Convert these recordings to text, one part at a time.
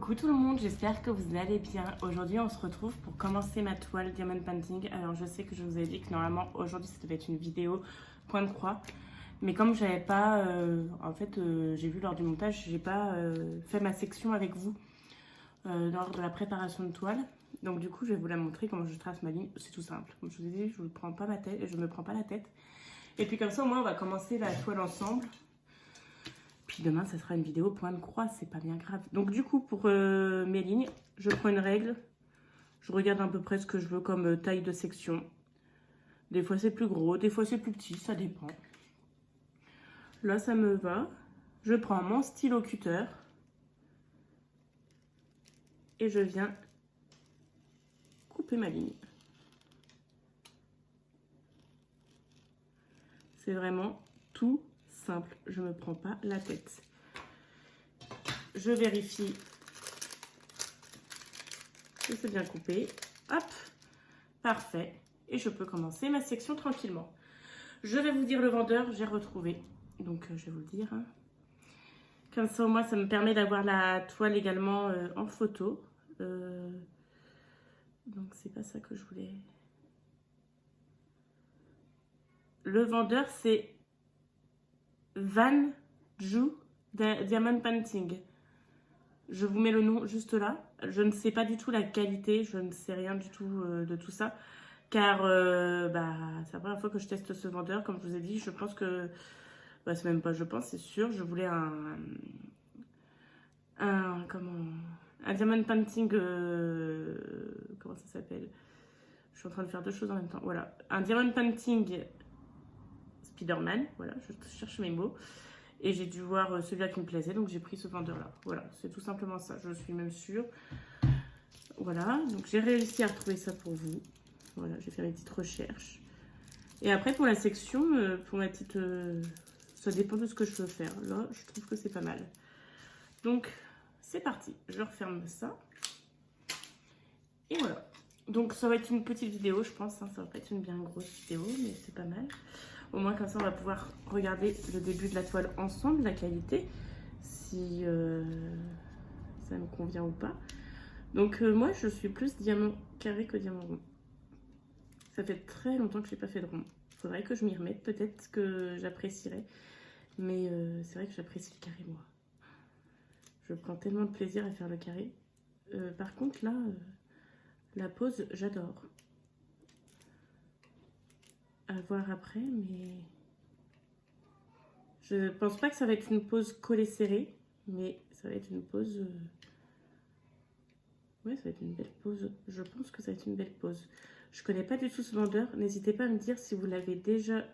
Coucou tout le monde, j'espère que vous allez bien. Aujourd'hui on se retrouve pour commencer ma toile Diamond Painting. Alors je sais que je vous ai dit que normalement aujourd'hui ça devait être une vidéo point de croix. Mais comme j'avais pas, j'ai vu lors du montage, j'ai pas fait ma section avec vous lors de la préparation de toile. Donc du coup je vais vous la montrer comment je trace ma ligne. C'est tout simple. Comme je vous ai dit, je ne me prends pas la tête. Et puis comme ça au moins on va commencer la toile ensemble. Puis demain, ça sera une vidéo point de croix, c'est pas bien grave. Donc du coup, pour mes lignes, je prends une règle. Je regarde à peu près ce que je veux comme taille de section. Des fois, c'est plus gros, des fois, c'est plus petit, ça dépend. Là, ça me va. Je prends mon stylo cutter. Et je viens couper ma ligne. C'est vraiment tout simple, je me prends pas la tête. Je vérifie que c'est bien coupé. Hop, parfait. Et je peux commencer ma section tranquillement. Je vais vous dire le vendeur, j'ai retrouvé. Donc je vais vous le dire. Hein. Comme ça au moins ça me permet d'avoir la toile également en photo. Donc c'est pas ça que je voulais. Le vendeur c'est Van Ju Diamond Painting. Je vous mets le nom juste là. Je ne sais pas du tout la qualité, je ne sais rien du tout de tout ça. Car c'est la première fois que je teste ce vendeur. Comme je vous ai dit, je pense que... c'est même pas je pense, c'est sûr. Je voulais un Diamond Painting... comment ça s'appelle? Je suis en train de faire deux choses en même temps. Voilà. Un Diamond Painting Spider-Man. Voilà, je cherche mes mots. Et j'ai dû voir celui-là qui me plaisait, donc j'ai pris ce vendeur-là. Voilà, c'est tout simplement ça, je suis même sûre. Voilà, donc j'ai réussi à retrouver ça pour vous. Voilà, j'ai fait mes petites recherches. Et après, pour la section, pour ma petite... ça dépend de ce que je veux faire. Là, je trouve que c'est pas mal. Donc, c'est parti. Je referme ça. Et voilà. Donc, ça va être une petite vidéo, je pense. Hein. Ça va pas être une bien grosse vidéo, mais c'est pas mal. Au moins, comme ça, on va pouvoir regarder le début de la toile ensemble, la qualité, si ça me convient ou pas. Donc, moi, je suis plus diamant carré que diamant rond. Ça fait très longtemps que je n'ai pas fait de rond. Il faudrait que je m'y remette, peut-être que j'apprécierais. Mais c'est vrai que j'apprécie le carré, moi. Je prends tellement de plaisir à faire le carré. Par contre, là, la pose, j'adore. À voir après, mais je pense pas que ça va être une pose collée serrée, mais ça va être une pose. Ouais, ça va être une belle pose. Je pense que ça va être une belle pose. Je connais pas du tout ce vendeur. N'hésitez pas à me dire si vous l'avez déjà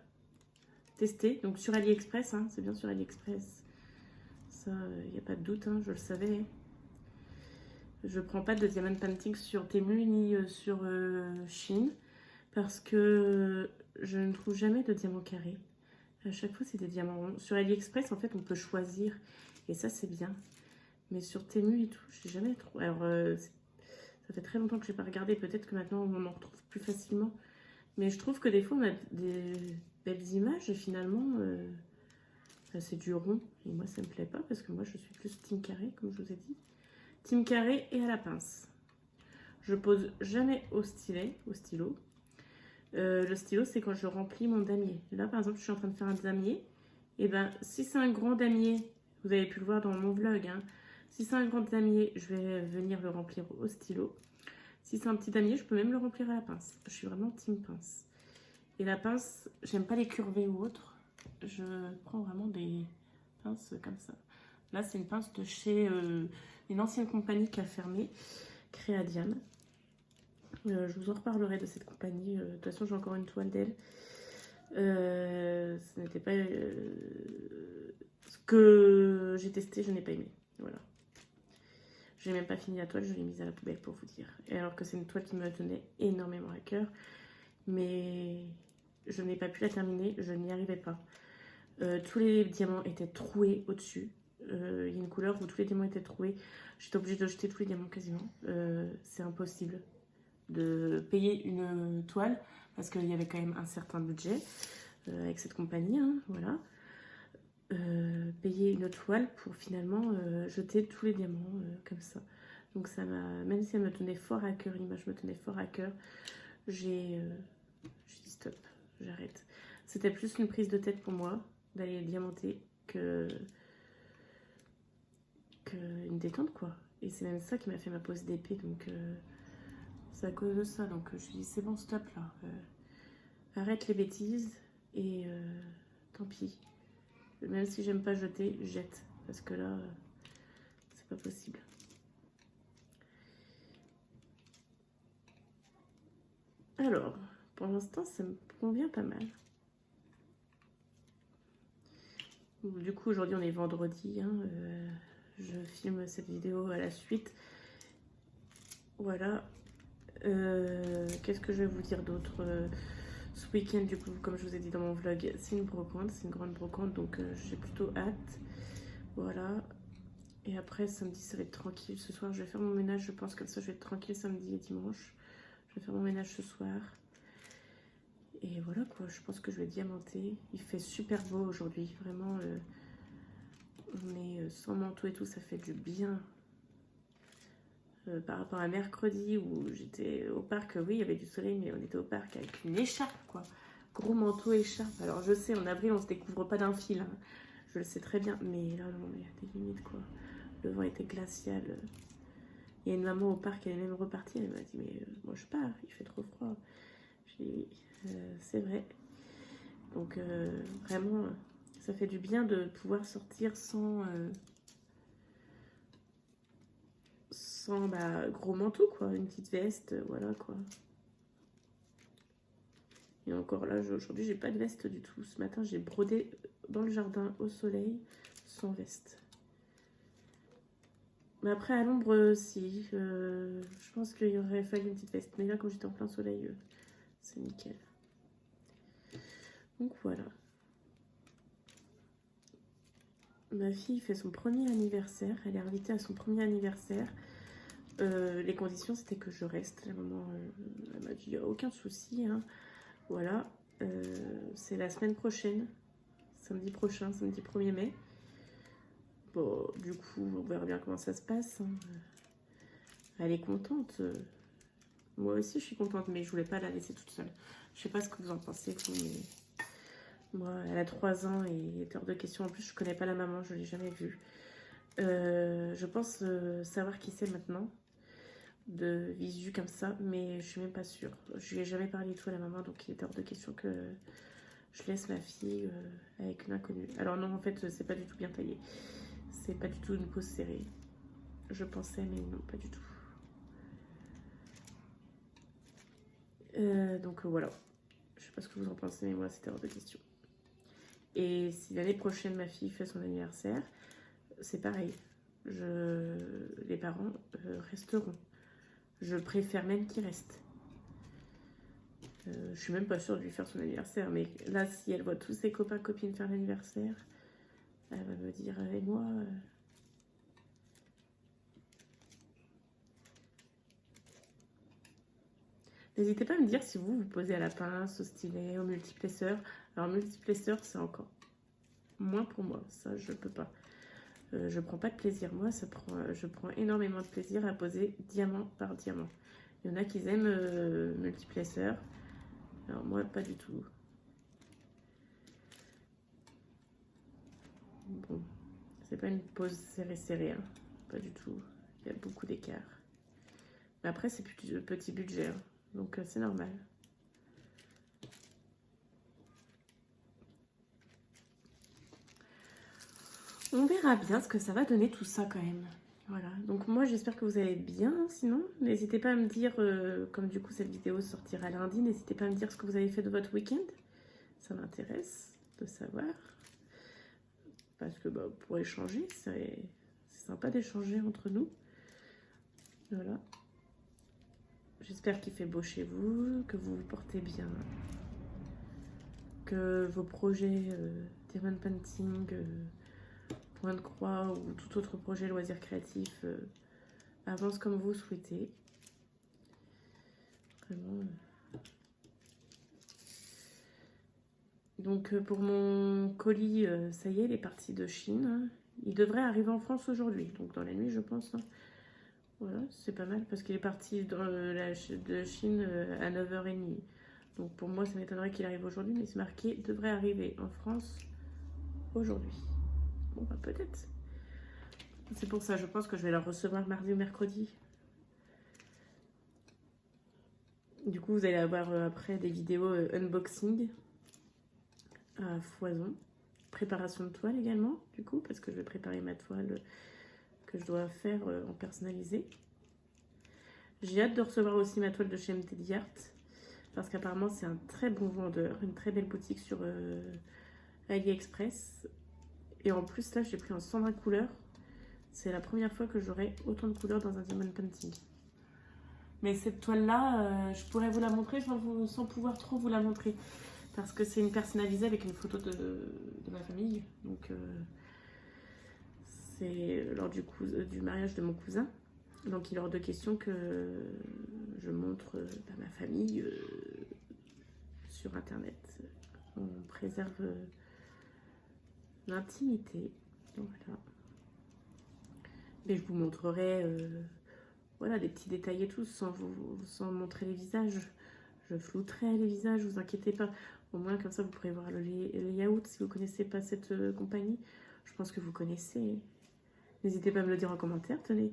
testé. Donc sur AliExpress, hein, c'est bien sur AliExpress. Ça, il n'y a pas de doute, hein, je le savais. Je prends pas de Diamond Painting sur Temu ni sur Shein parce que je ne trouve jamais de diamant carré. À chaque fois, c'est des diamants ronds. Sur AliExpress, en fait, on peut choisir. Et ça, c'est bien. Mais sur Temu et tout, je n'ai jamais trouvé. Alors, ça fait très longtemps que je n'ai pas regardé. Peut-être que maintenant, on en retrouve plus facilement. Mais je trouve que des fois, on a des belles images. Et finalement, c'est du rond. Et moi, ça ne me plaît pas. Parce que moi, je suis plus team carré, comme je vous ai dit. Team carré et à la pince. Je pose jamais au stylo. Le stylo, c'est quand je remplis mon damier. Là, par exemple, je suis en train de faire un damier. Et ben, si c'est un grand damier, vous avez pu le voir dans mon vlog, hein, si c'est un grand damier, je vais venir le remplir au stylo. Si c'est un petit damier, je peux même le remplir à la pince. Je suis vraiment team pince. Et la pince, j'aime pas les curvées ou autres. Je prends vraiment des pinces comme ça. Là, c'est une pince de chez une ancienne compagnie qui a fermé, Créadiam. Je vous en reparlerai de cette compagnie. De toute façon, j'ai encore une toile d'elle. Ce n'était pas ce que j'ai testé, je n'ai pas aimé. Voilà. Je n'ai même pas fini la toile, je l'ai mise à la poubelle pour vous dire. Et alors que c'est une toile qui me tenait énormément à cœur. Mais je n'ai pas pu la terminer, je n'y arrivais pas. Tous les diamants étaient troués au-dessus. Il y a une couleur où tous les diamants étaient troués. J'étais obligée de jeter tous les diamants quasiment. C'est impossible de payer une toile parce qu'il y avait quand même un certain budget avec cette compagnie, hein, voilà. Payer une toile pour finalement jeter tous les diamants comme ça. Donc ça m'a, même si elle me tenait fort à cœur, l'image me tenait fort à cœur, j'ai dit stop, j'arrête. C'était plus une prise de tête pour moi d'aller diamanter que une détente quoi. Et c'est même ça qui m'a fait ma pose d'épée, donc c'est à cause de ça. Donc je me suis dit c'est bon, stop là, arrête les bêtises et tant pis. Même si j'aime pas jeter, jette, parce que là c'est pas possible. Alors, pour l'instant, ça me convient pas mal. Du coup, aujourd'hui, on est vendredi. Hein, je filme cette vidéo à la suite. Voilà. Qu'est-ce que je vais vous dire d'autre ce week-end, du coup, comme je vous ai dit dans mon vlog, c'est une brocante. C'est une grande brocante, donc j'ai plutôt hâte. Voilà. Et après, samedi, ça va être tranquille. Ce soir, je vais faire mon ménage. Je pense comme ça, je vais être tranquille samedi et dimanche. Je vais faire mon ménage ce soir. Et voilà quoi, je pense que je vais diamanter. Il fait super beau aujourd'hui, vraiment. On est sans manteau et tout, ça fait du bien. Par rapport à mercredi où j'étais au parc, oui, il y avait du soleil, mais on était au parc avec une écharpe quoi. Gros manteau, écharpe. Alors je sais, en avril, on se découvre pas d'un fil. Hein. Je le sais très bien, mais là, non, il y a des limites quoi. Le vent était glacial. Il y a une maman au parc, elle est même repartie. Elle m'a dit, mais moi je pars, il fait trop froid. J'ai dit, c'est vrai. Donc vraiment, ça fait du bien de pouvoir sortir sans gros manteau quoi, une petite veste, voilà quoi. Et encore là, aujourd'hui, j'ai pas de veste du tout. Ce matin, j'ai brodé dans le jardin au soleil sans veste. Mais après, à l'ombre, si. Je pense qu'il aurait fallu une petite veste. Mais là, quand j'étais en plein soleil, c'est nickel. Donc voilà. Ma fille fait son premier anniversaire. Elle est invitée à son premier anniversaire. Les conditions, c'était que je reste. La maman, elle m'a dit, il n'y a aucun souci. Hein. Voilà. C'est la semaine prochaine. Samedi prochain, samedi 1er mai. Bon, du coup, on verra bien comment ça se passe. Hein. Elle est contente. Moi aussi, je suis contente, mais je voulais pas la laisser toute seule. Je sais pas ce que vous en pensez, vous, mais... Moi, elle a 3 ans et il est hors de question. En plus, je connais pas la maman, je l'ai jamais vue. Je pense savoir qui c'est maintenant, de visu comme ça, mais je suis même pas sûre. Je lui ai jamais parlé du tout à la maman, donc il est hors de question que je laisse ma fille avec une inconnue. Alors non, en fait, c'est pas du tout bien taillé. C'est pas du tout une pose serrée. Je pensais, mais non, pas du tout. Donc voilà. Je sais pas ce que vous en pensez, mais moi, c'était hors de question. Et si l'année prochaine, ma fille fait son anniversaire, c'est pareil. Les parents resteront. Je préfère même qu'ils restent. Je suis même pas sûre de lui faire son anniversaire, mais là, si elle voit tous ses copains, copines faire l'anniversaire, elle va me dire, et moi... N'hésitez pas à me dire si vous posez à la pince, au stylet, au multiplesseur. Alors, multiplesseur, c'est encore moins pour moi. Ça, je peux pas. Je prends pas de plaisir. Moi, je prends énormément de plaisir à poser diamant par diamant. Il y en a qui aiment multiplesseur. Alors, moi, pas du tout. Bon, c'est pas une pose serrée, hein. Pas du tout. Il y a beaucoup d'écart. Mais après, c'est petit budget, hein. Donc c'est normal. On verra bien ce que ça va donner tout ça quand même. Voilà, donc moi j'espère que vous allez bien. Sinon, n'hésitez pas à me dire, comme du coup cette vidéo sortira lundi, n'hésitez pas à me dire ce que vous avez fait de votre week-end. Ça m'intéresse de savoir. Parce que pour échanger, c'est sympa d'échanger entre nous. Voilà. J'espère qu'il fait beau chez vous, que vous vous portez bien. Que vos projets diamond painting, point de croix ou tout autre projet loisir créatif avance comme vous souhaitez. Vraiment. Donc pour mon colis, ça y est, il est parti de Chine. Il devrait arriver en France aujourd'hui, donc dans la nuit je pense. Voilà, c'est pas mal parce qu'il est parti de Chine à 9h30. Donc pour moi, ça m'étonnerait qu'il arrive aujourd'hui, mais c'est marqué devrait arriver en France aujourd'hui. Bon, bah peut-être. C'est pour ça, je pense que je vais le recevoir mardi ou mercredi. Du coup, vous allez avoir après des vidéos unboxing à foison. Préparation de toile également, du coup, parce que je vais préparer ma toile que je dois faire en personnalisé. J'ai hâte de recevoir aussi ma toile de chez MTD Art, parce qu'apparemment c'est un très bon vendeur, une très belle boutique sur AliExpress. Et en plus là, j'ai pris un 120 couleurs. C'est la première fois que j'aurai autant de couleurs dans un diamond painting. Mais cette toile-là, je pourrais vous la montrer sans pouvoir trop vous la montrer. Parce que c'est une personnalisée avec une photo de ma famille. Donc, c'est lors du mariage de mon cousin. Donc, il est hors de question que je montre ma famille sur Internet. On préserve l'intimité. Voilà. Mais je vous montrerai voilà, des petits détails et tout, sans montrer les visages. Je flouterai les visages, vous inquiétez pas. Au moins, comme ça, vous pourrez voir le layout. Si vous ne connaissez pas cette compagnie, je pense que vous connaissez. N'hésitez pas à me le dire en commentaire, tenez.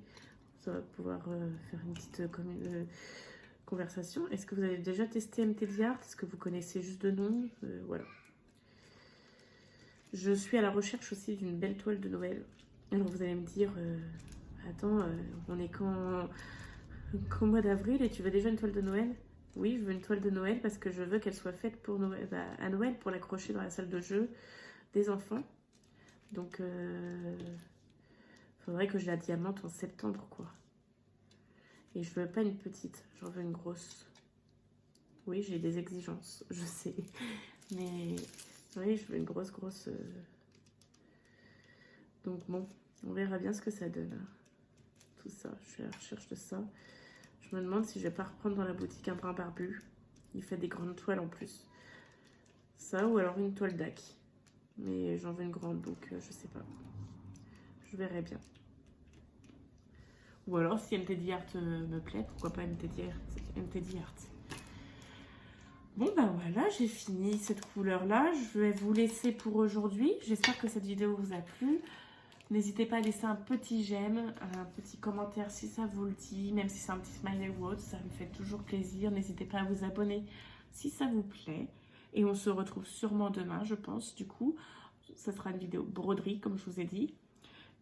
Ça va pouvoir faire une petite conversation. Est-ce que vous avez déjà testé MTD Art? Est-ce que vous connaissez juste de nom? Voilà. Je suis à la recherche aussi d'une belle toile de Noël. Alors, vous allez me dire... attends, on est qu'au mois d'avril et tu veux déjà une toile de Noël? Oui, je veux une toile de Noël parce que je veux qu'elle soit faite pour Noël, à Noël pour l'accrocher dans la salle de jeu des enfants. Donc, faudrait que je la diamante en septembre, quoi. Et je veux pas une petite, j'en veux une grosse. Oui, j'ai des exigences, je sais. Mais oui, je veux une grosse. Donc bon, on verra bien ce que ça donne. Tout ça, je suis à la recherche de ça. Je me demande si je vais pas reprendre dans la boutique un brin barbu. Il fait des grandes toiles en plus. Ça ou alors une toile d'Ac. Mais j'en veux une grande, donc je sais pas. Je verrai bien. Ou alors si MTD Art me plaît, pourquoi pas MTD Art. Bon bah voilà, j'ai fini cette couleur là. Je vais vous laisser pour aujourd'hui. J'espère que cette vidéo vous a plu. N'hésitez pas à laisser un petit j'aime, un petit commentaire si ça vous le dit, même si c'est un petit smiley ou autre, ça me fait toujours plaisir. N'hésitez pas à vous abonner si ça vous plaît. Et on se retrouve sûrement demain, je pense. Du coup, ça sera une vidéo broderie, comme je vous ai dit,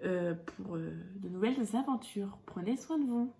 pour de nouvelles aventures. Prenez soin de vous.